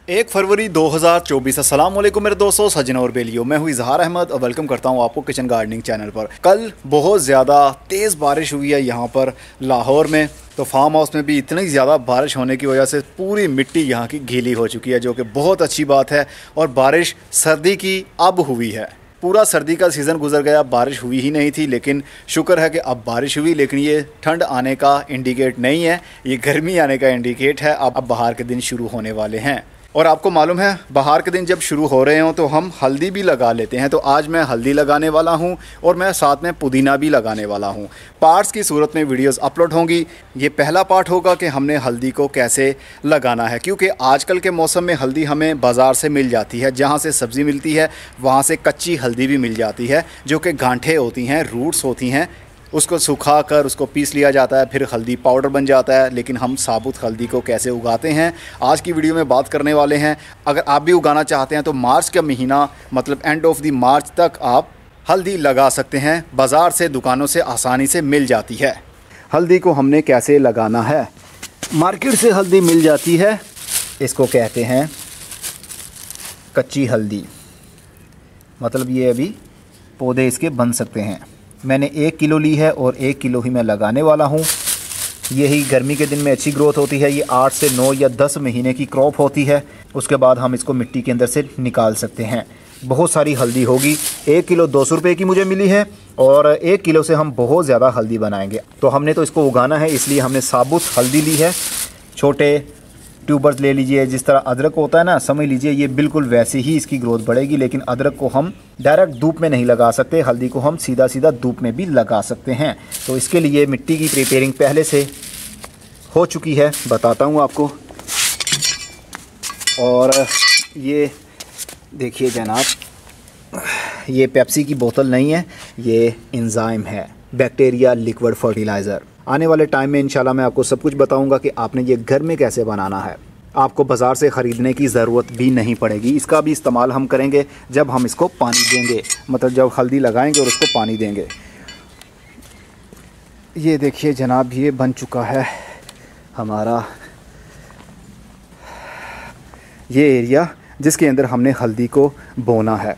1 फरवरी 2024। अस्सलाम वालेकुम मेरे दोस्तों, सजन और बेलियो। मैं हूँ इजहार अहमद और वेलकम करता हूँ आपको किचन गार्डनिंग चैनल पर। कल बहुत ज़्यादा तेज़ बारिश हुई है यहाँ पर लाहौर में। तो फार्म हाउस में भी इतनी ज़्यादा बारिश होने की वजह से पूरी मिट्टी यहाँ की गीली हो चुकी है, जो कि बहुत अच्छी बात है। और बारिश सर्दी की अब हुई है। पूरा सर्दी का सीज़न गुजर गया, बारिश हुई ही नहीं थी, लेकिन शुक्र है कि अब बारिश हुई। लेकिन ये ठंड आने का इंडिकेट नहीं है, ये गर्मी आने का इंडिकेट है। अब बाहर के दिन शुरू होने वाले हैं। और आपको मालूम है, बाहर के दिन जब शुरू हो रहे हों तो हम हल्दी भी लगा लेते हैं। तो आज मैं हल्दी लगाने वाला हूं और मैं साथ में पुदीना भी लगाने वाला हूं। पार्ट्स की सूरत में वीडियोस अपलोड होंगी। ये पहला पार्ट होगा कि हमने हल्दी को कैसे लगाना है, क्योंकि आजकल के मौसम में हल्दी हमें बाज़ार से मिल जाती है। जहाँ से सब्ज़ी मिलती है वहाँ से कच्ची हल्दी भी मिल जाती है, जो कि गांठें होती हैं, रूट्स होती हैं। उसको सुखा कर उसको पीस लिया जाता है, फिर हल्दी पाउडर बन जाता है। लेकिन हम साबुत हल्दी को कैसे उगाते हैं, आज की वीडियो में बात करने वाले हैं। अगर आप भी उगाना चाहते हैं तो मार्च का महीना, मतलब एंड ऑफ द मार्च तक आप हल्दी लगा सकते हैं। बाज़ार से, दुकानों से आसानी से मिल जाती है। हल्दी को हमने कैसे लगाना है, मार्केट से हल्दी मिल जाती है। इसको कहते हैं कच्ची हल्दी, मतलब ये अभी पौधे इसके बन सकते हैं। मैंने 1 किलो ली है और 1 किलो ही मैं लगाने वाला हूँ। यही गर्मी के दिन में अच्छी ग्रोथ होती है। ये 8 से 9 या 10 महीने की क्रॉप होती है। उसके बाद हम इसको मिट्टी के अंदर से निकाल सकते हैं। बहुत सारी हल्दी होगी। 1 किलो 200 रुपये की मुझे मिली है और 1 किलो से हम बहुत ज़्यादा हल्दी बनाएंगे। तो हमने तो इसको उगाना है, इसलिए हमने साबुत हल्दी ली है। छोटे ट्यूबर्स ले लीजिए, जिस तरह अदरक होता है ना, समझ लीजिए ये बिल्कुल वैसे ही इसकी ग्रोथ बढ़ेगी। लेकिन अदरक को हम डायरेक्ट धूप में नहीं लगा सकते, हल्दी को हम सीधा सीधा धूप में भी लगा सकते हैं। तो इसके लिए मिट्टी की प्रिपेयरिंग पहले से हो चुकी है, बताता हूँ आपको। और ये देखिए जनाब, ये पेप्सी की बोतल नहीं है, ये एंजाइम है, बैक्टीरिया लिक्विड फर्टिलाइज़र। आने वाले टाइम में इंशाल्लाह मैं आपको सब कुछ बताऊंगा कि आपने ये घर में कैसे बनाना है। आपको बाज़ार से ख़रीदने की ज़रूरत भी नहीं पड़ेगी। इसका भी इस्तेमाल हम करेंगे जब हम इसको पानी देंगे, मतलब जब हल्दी लगाएंगे और उसको पानी देंगे। ये देखिए जनाब, ये बन चुका है हमारा ये एरिया जिसके अंदर हमने हल्दी को बोना है।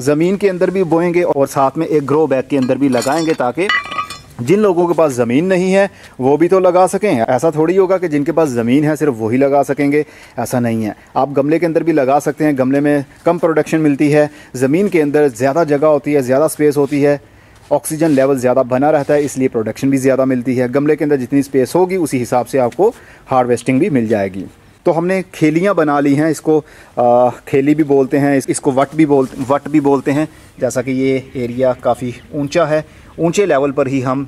ज़मीन के अंदर भी बोएंगे और साथ में एक ग्रो बैग के अंदर भी लगाएंगे, ताकि जिन लोगों के पास ज़मीन नहीं है वो भी तो लगा सकें। ऐसा थोड़ी होगा कि जिनके पास ज़मीन है सिर्फ वही लगा सकेंगे, ऐसा नहीं है। आप गमले के अंदर भी लगा सकते हैं। गमले में कम प्रोडक्शन मिलती है, ज़मीन के अंदर ज़्यादा जगह होती है, ज़्यादा स्पेस होती है, ऑक्सीजन लेवल ज़्यादा बना रहता है, इसलिए प्रोडक्शन भी ज़्यादा मिलती है। गमले के अंदर जितनी स्पेस होगी उसी हिसाब से आपको हार्वेस्टिंग भी मिल जाएगी। तो हमने खेलियाँ बना ली हैं, इसको खेली भी बोलते हैं, इसको वट भी बोलते हैं। जैसा कि ये एरिया काफ़ी ऊंचा है, ऊंचे लेवल पर ही हम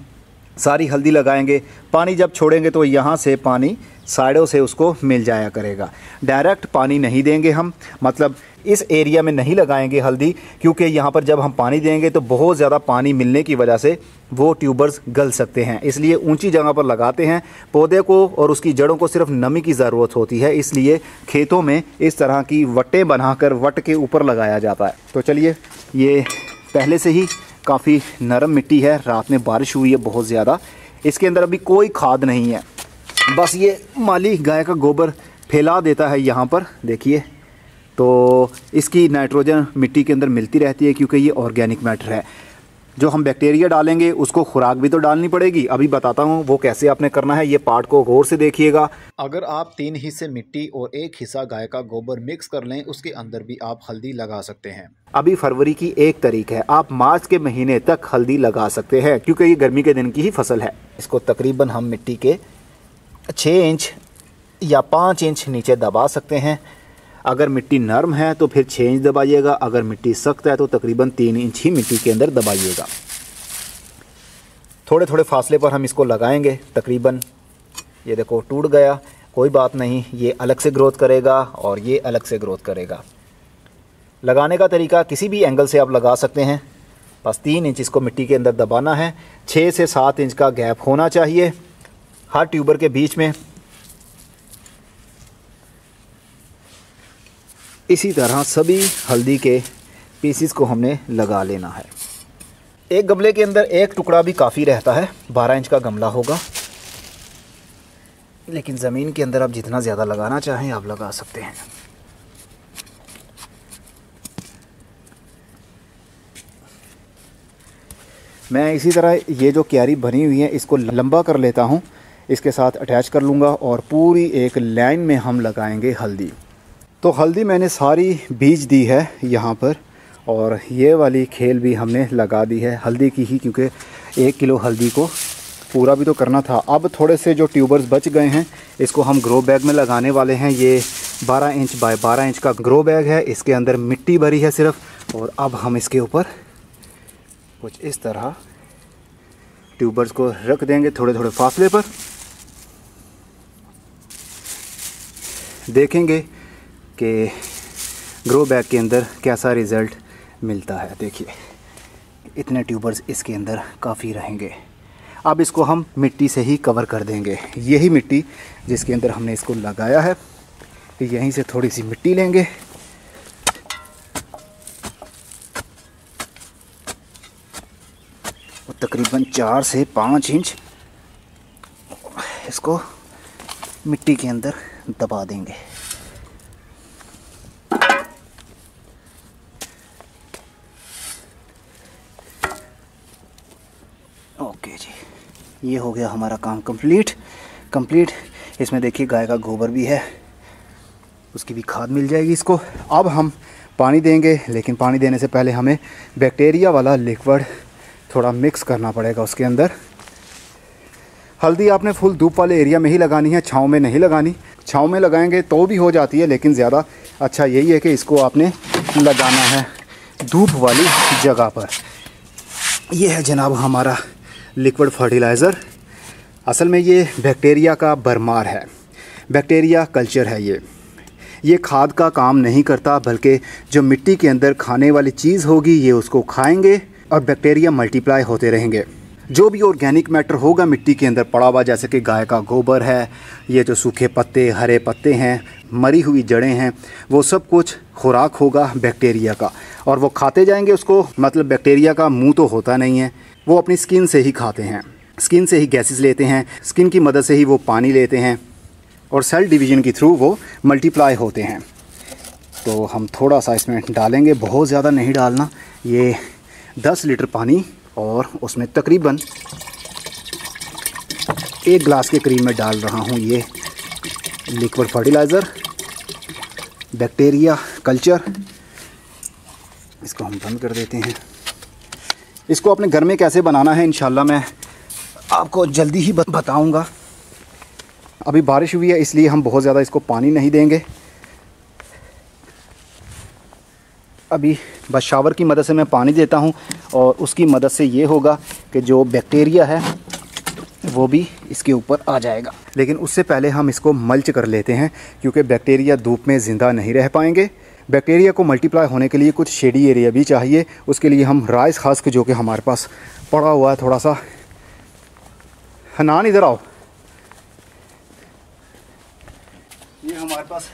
सारी हल्दी लगाएंगे। पानी जब छोड़ेंगे तो यहाँ से पानी साइडों से उसको मिल जाया करेगा। डायरेक्ट पानी नहीं देंगे हम, मतलब इस एरिया में नहीं लगाएंगे हल्दी, क्योंकि यहाँ पर जब हम पानी देंगे तो बहुत ज़्यादा पानी मिलने की वजह से वो ट्यूबर्स गल सकते हैं। इसलिए ऊंची जगह पर लगाते हैं। पौधे को और उसकी जड़ों को सिर्फ नमी की ज़रूरत होती है, इसलिए खेतों में इस तरह की वटें बनाकर वट के ऊपर लगाया जाता है। तो चलिए, ये पहले से ही काफ़ी नरम मिट्टी है, रात में बारिश हुई है बहुत ज़्यादा। इसके अंदर अभी कोई खाद नहीं है, बस ये माली गाय का गोबर फैला देता है यहाँ पर, देखिए। तो इसकी नाइट्रोजन मिट्टी के अंदर मिलती रहती है, क्योंकि ये ऑर्गेनिक मैटर है। जो हम बैक्टीरिया डालेंगे उसको खुराक भी तो डालनी पड़ेगी। अभी बताता हूँ वो कैसे आपने करना है, ये पार्ट को गौर से देखिएगा। अगर आप 3 हिस्से मिट्टी और 1 हिस्सा गाय का गोबर मिक्स कर लें, उसके अंदर भी आप हल्दी लगा सकते हैं। अभी फरवरी की 1 तारीख है, आप मार्च के महीने तक हल्दी लगा सकते हैं, क्योंकि ये गर्मी के दिन की ही फसल है। इसको तकरीबन हम मिट्टी के 6 इंच या 5 इंच नीचे दबा सकते हैं। अगर मिट्टी नरम है तो फिर 6 इंच दबाइएगा, अगर मिट्टी सख्त है तो तकरीबन 3 इंच ही मिट्टी के अंदर दबाइएगा। थोड़े थोड़े फासले पर हम इसको लगाएंगे तकरीबन। ये देखो टूट गया, कोई बात नहीं, ये अलग से ग्रोथ करेगा और ये अलग से ग्रोथ करेगा। लगाने का तरीका किसी भी एंगल से आप लगा सकते हैं। बस 3 इंच इसको मिट्टी के अंदर दबाना है। 6 से 7 इंच का गैप होना चाहिए हर ट्यूबर के बीच में। इसी तरह सभी हल्दी के पीसीस को हमने लगा लेना है। एक गमले के अंदर एक टुकड़ा भी काफ़ी रहता है, 12 इंच का गमला होगा। लेकिन ज़मीन के अंदर आप जितना ज़्यादा लगाना चाहें आप लगा सकते हैं। मैं इसी तरह ये जो क्यारी बनी हुई है इसको लंबा कर लेता हूँ, इसके साथ अटैच कर लूँगा और पूरी एक लाइन में हम लगाएंगे हल्दी। तो हल्दी मैंने सारी बीज दी है यहाँ पर, और ये वाली खेल भी हमने लगा दी है हल्दी की ही, क्योंकि 1 किलो हल्दी को पूरा भी तो करना था। अब थोड़े से जो ट्यूबर्स बच गए हैं इसको हम ग्रो बैग में लगाने वाले हैं। ये 12 इंच बाय 12 इंच का ग्रो बैग है, इसके अंदर मिट्टी भरी है सिर्फ। और अब हम इसके ऊपर कुछ इस तरह ट्यूबर्स को रख देंगे थोड़े थोड़े फासले पर। देखेंगे कि ग्रो बैग के अंदर कैसा रिज़ल्ट मिलता है। देखिए इतने ट्यूबर्स इसके अंदर काफ़ी रहेंगे। अब इसको हम मिट्टी से ही कवर कर देंगे। यही मिट्टी जिसके अंदर हमने इसको लगाया है, यहीं से थोड़ी सी मिट्टी लेंगे और तकरीबन 4 से 5 इंच इसको मिट्टी के अंदर दबा देंगे। ओके जी, ये हो गया हमारा काम कंप्लीट। इसमें देखिए गाय का गोबर भी है, उसकी भी खाद मिल जाएगी इसको। अब हम पानी देंगे, लेकिन पानी देने से पहले हमें बैक्टीरिया वाला लिक्विड थोड़ा मिक्स करना पड़ेगा उसके अंदर। हल्दी आपने फुल धूप वाले एरिया में ही लगानी है, छाँव में नहीं लगानी। छाँव में लगाएंगे तो भी हो जाती है, लेकिन ज़्यादा अच्छा यही है कि इसको आपने लगाना है धूप वाली जगह पर। यह है जनाब हमारा लिक्विड फर्टिलाइज़र। असल में ये बैक्टीरिया का भरमार है, बैक्टीरिया कल्चर है। ये खाद का काम नहीं करता, बल्कि जो मिट्टी के अंदर खाने वाली चीज़ होगी ये उसको खाएंगे और बैक्टीरिया मल्टीप्लाई होते रहेंगे। जो भी ऑर्गेनिक मैटर होगा मिट्टी के अंदर पड़ा हुआ, जैसे कि गाय का गोबर है, ये जो सूखे पत्ते, हरे पत्ते हैं, मरी हुई जड़ें हैं, वो सब कुछ खुराक होगा बैक्टीरिया का, और वो खाते जाएंगे उसको। मतलब बैक्टीरिया का मुंह तो होता नहीं है, वो अपनी स्किन से ही खाते हैं, स्किन से ही गैसेस लेते हैं, स्किन की मदद से ही वो पानी लेते हैं, और सेल डिवीज़न के थ्रू वो मल्टीप्लाई होते हैं। तो हम थोड़ा सा इसमें डालेंगे, बहुत ज़्यादा नहीं डालना। ये 10 लीटर पानी और उसमें तकरीबन 1 गिलास के करीब में डाल रहा हूँ ये लिक्विड फर्टिलाइज़र बैक्टीरिया कल्चर। इसको हम बंद कर देते हैं। इसको अपने घर में कैसे बनाना है इंशाल्लाह मैं आपको जल्दी ही बताऊंगा। अभी बारिश हुई है इसलिए हम बहुत ज़्यादा इसको पानी नहीं देंगे। अभी बस शावर की मदद से मैं पानी देता हूं, और उसकी मदद से ये होगा कि जो बैक्टीरिया है वो भी इसके ऊपर आ जाएगा। लेकिन उससे पहले हम इसको मल्च कर लेते हैं, क्योंकि बैक्टीरिया धूप में ज़िंदा नहीं रह पाएंगे। बैक्टीरिया को मल्टीप्लाई होने के लिए कुछ शेडी एरिया भी चाहिए। उसके लिए हम राइस हस्क जो कि हमारे पास पड़ा हुआ है, थोड़ा सा हनान इधर आओ, ये हमारे पास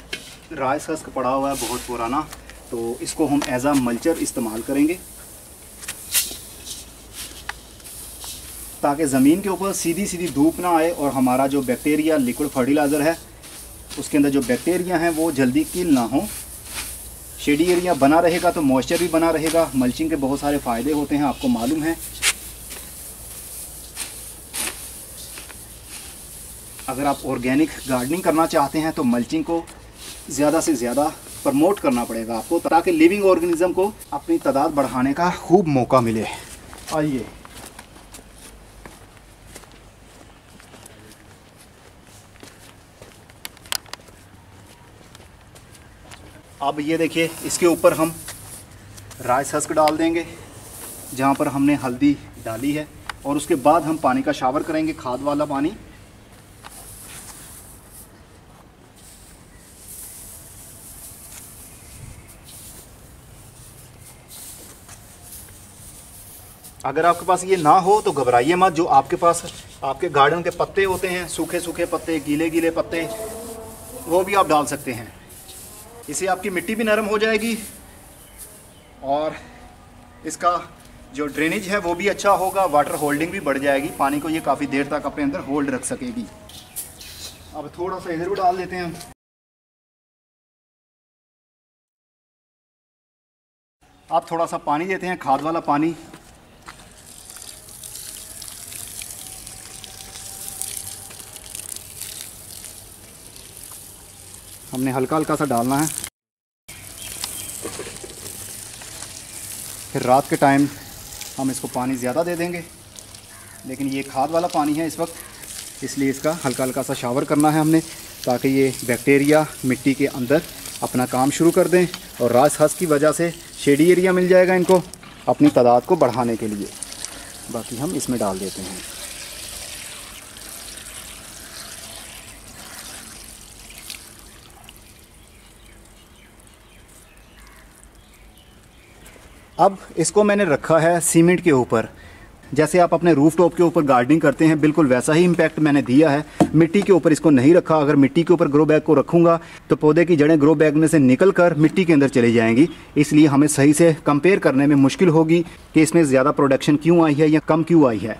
राइस हस्क पड़ा हुआ है बहुत पुराना, तो इसको हम एज आ मल्चर इस्तेमाल करेंगे, ताकि ज़मीन के ऊपर सीधी सीधी धूप ना आए और हमारा जो बैक्टीरिया लिक्विड फर्टिलाइज़र है उसके अंदर जो बैक्टीरिया हैं वो जल्दी किल ना हो। शेडी एरिया बना रहेगा तो मॉइस्चर भी बना रहेगा। मल्चिंग के बहुत सारे फ़ायदे होते हैं, आपको मालूम है। अगर आप ऑर्गेनिक गार्डनिंग करना चाहते हैं तो मल्चिंग को ज़्यादा से ज़्यादा प्रमोट करना पड़ेगा आपको, ताकि लिविंग ऑर्गेनिज्म को अपनी तादाद बढ़ाने का खूब मौका मिले। आइए, अब ये देखिए इसके ऊपर हम राइस हस्क डाल देंगे जहाँ पर हमने हल्दी डाली है, और उसके बाद हम पानी का शावर करेंगे, खाद वाला पानी। अगर आपके पास ये ना हो तो घबराइए मत। जो आपके पास आपके गार्डन के पत्ते होते हैं, सूखे सूखे पत्ते, गीले गीले पत्ते, वो भी आप डाल सकते हैं। इससे आपकी मिट्टी भी नरम हो जाएगी और इसका जो ड्रेनेज है वो भी अच्छा होगा, वाटर होल्डिंग भी बढ़ जाएगी, पानी को ये काफ़ी देर तक अपने अंदर होल्ड रख सकेगी। अब थोड़ा सा इधर भी डाल देते हैं। आप थोड़ा सा पानी देते हैं, खाद वाला पानी। हमने हल्का हल्का सा डालना है। फिर रात के टाइम हम इसको पानी ज़्यादा दे देंगे, लेकिन ये खाद वाला पानी है इस वक्त, इसलिए इसका हल्का हल्का सा शावर करना है हमने, ताकि ये बैक्टीरिया मिट्टी के अंदर अपना काम शुरू कर दें और रास हस की वजह से शेडी एरिया मिल जाएगा इनको अपनी तादाद को बढ़ाने के लिए। बाकी हम इसमें डाल देते हैं। अब इसको मैंने रखा है सीमेंट के ऊपर। जैसे आप अपने रूफ टॉप के ऊपर गार्डनिंग करते हैं, बिल्कुल वैसा ही इम्पैक्ट मैंने दिया है। मिट्टी के ऊपर इसको नहीं रखा। अगर मिट्टी के ऊपर ग्रो बैग को रखूँगा तो पौधे की जड़ें ग्रो बैग में से निकल कर मिट्टी के अंदर चली जाएंगी, इसलिए हमें सही से कंपेयर करने में मुश्किल होगी कि इसमें ज़्यादा प्रोडक्शन क्यों आई है या कम क्यों आई है।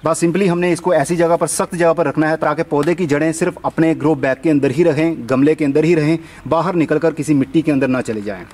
बस सिंपली हमने इसको ऐसी जगह पर, सख्त जगह पर रखना है ताकि पौधे की जड़ें सिर्फ अपने ग्रो बैग के अंदर ही रहें, गमले के अंदर ही रहें, बाहर निकल कर किसी मिट्टी के अंदर ना चले जाएँ।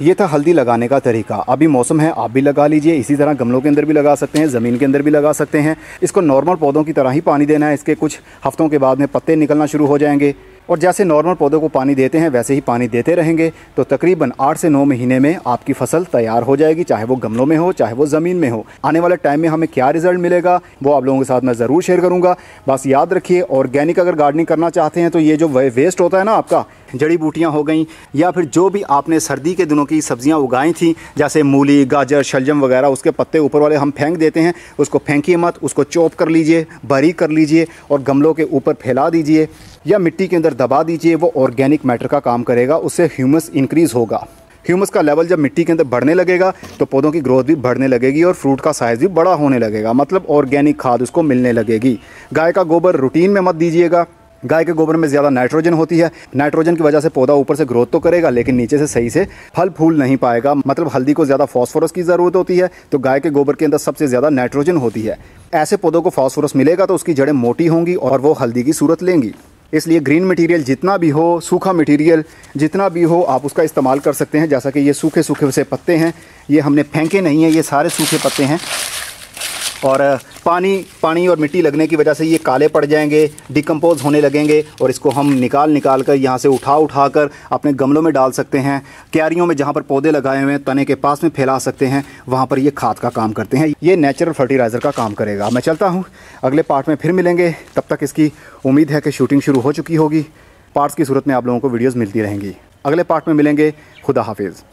ये था हल्दी लगाने का तरीका। अभी मौसम है, आप भी लगा लीजिए। इसी तरह गमलों के अंदर भी लगा सकते हैं, ज़मीन के अंदर भी लगा सकते हैं। इसको नॉर्मल पौधों की तरह ही पानी देना है। इसके कुछ हफ्तों के बाद में पत्ते निकलना शुरू हो जाएंगे और जैसे नॉर्मल पौधों को पानी देते हैं वैसे ही पानी देते रहेंगे तो तकरीबन 8 से 9 महीने में आपकी फसल तैयार हो जाएगी, चाहे वो गमलों में हो चाहे वो ज़मीन में हो। आने वाले टाइम में हमें क्या रिजल्ट मिलेगा वो आप लोगों के साथ मैं ज़रूर शेयर करूँगा। बस याद रखिए, ऑर्गेनिक अगर गार्डनिंग करना चाहते हैं तो ये जो वेस्ट होता है ना आपका, जड़ी बूटियाँ हो गई या फिर जो भी आपने सर्दी के दिनों की सब्जियां उगाई थी जैसे मूली, गाजर, शलजम वगैरह, उसके पत्ते ऊपर वाले हम फेंक देते हैं, उसको फेंकिए मत, उसको चॉप कर लीजिए, बारीक कर लीजिए और गमलों के ऊपर फैला दीजिए या मिट्टी के अंदर दबा दीजिए। वो ऑर्गेनिक मैटर का काम करेगा, उससे ह्यूमस इंक्रीज़ होगा। ह्यूमस का लेवल जब मिट्टी के अंदर बढ़ने लगेगा तो पौधों की ग्रोथ भी बढ़ने लगेगी और फ्रूट का साइज़ भी बड़ा होने लगेगा, मतलब ऑर्गेनिक खाद उसको मिलने लगेगी। गाय का गोबर रूटीन में मत दीजिएगा। गाय के गोबर में ज़्यादा नाइट्रोजन होती है। नाइट्रोजन की वजह से पौधा ऊपर से ग्रोथ तो करेगा लेकिन नीचे से सही से फल फूल नहीं पाएगा। मतलब हल्दी को ज़्यादा फास्फोरस की ज़रूरत होती है, तो गाय के गोबर के अंदर सबसे ज़्यादा नाइट्रोजन होती है। ऐसे पौधों को फास्फोरस मिलेगा तो उसकी जड़ें मोटी होंगी और वो हल्दी की सूरत लेंगी। इसलिए ग्रीन मटेरियल जितना भी हो, सूखा मटेरियल जितना भी हो, आप उसका इस्तेमाल कर सकते हैं। जैसा कि ये सूखे सूखे से पत्ते हैं, ये हमने फेंके नहीं हैं, ये सारे सूखे पत्ते हैं और पानी और मिट्टी लगने की वजह से ये काले पड़ जाएंगे, डिकम्पोज होने लगेंगे और इसको हम निकाल कर यहाँ से उठा कर अपने गमलों में डाल सकते हैं। क्यारियों में जहाँ पर पौधे लगाए हुए हैं तने के पास में फैला सकते हैं, वहाँ पर ये खाद का काम करते हैं। ये नेचुरल फर्टिलाइज़र का काम करेगा। मैं चलता हूँ, अगले पार्ट में फिर मिलेंगे। तब तक इसकी उम्मीद है कि शूटिंग शुरू हो चुकी होगी। पार्ट्स की सूरत में आप लोगों को वीडियोज़ मिलती रहेंगी। अगले पार्ट में मिलेंगे। खुदा हाफिज़।